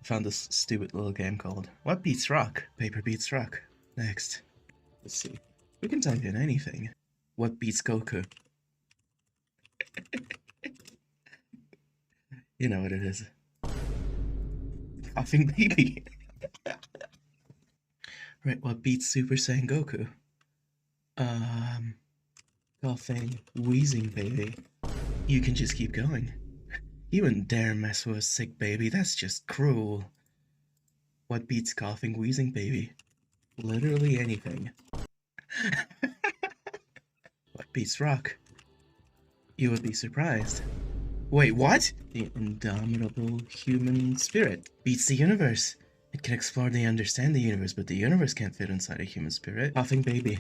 I found this stupid little game called What Beats Rock? Paper Beats Rock. Next. Let's see. We can type in anything. What beats Goku? You know what it is. Coughing baby. Right, what beats Super Saiyan Goku? Coughing, wheezing baby. You can just keep going. You wouldn't dare mess with a sick baby, that's just cruel. What beats coughing, wheezing baby? Literally anything. What beats rock? You would be surprised. Wait, what? The indomitable human spirit beats the universe. It can explore and understand the universe, but the universe can't fit inside a human spirit. Coughing baby.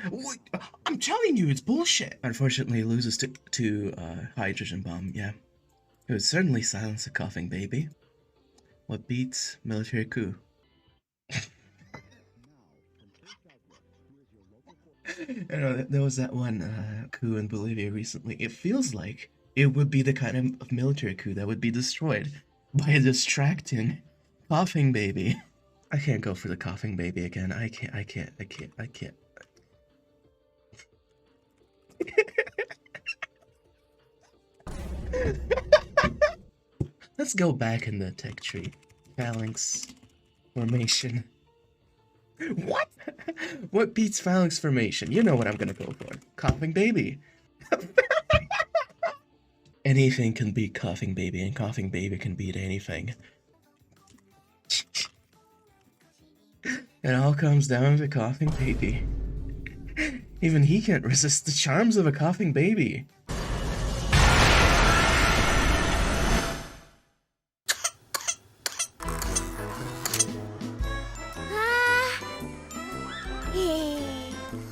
What? I'm telling you, it's bullshit. Unfortunately, it loses to hydrogen bomb. Yeah, it would certainly silence a coughing baby. What beats military coup? I know there was that one coup in Bolivia recently. It feels like it would be the kind of military coup that would be destroyed by a distracting coughing baby. I can't go for the coughing baby again. I can't. Let's go back in the tech tree. Phalanx formation. What? What beats phalanx formation? You know what I'm gonna go for. Coughing baby. Anything can beat coughing baby, and coughing baby can beat anything. It all comes down to coughing baby. Even he can't resist the charms of a coughing baby.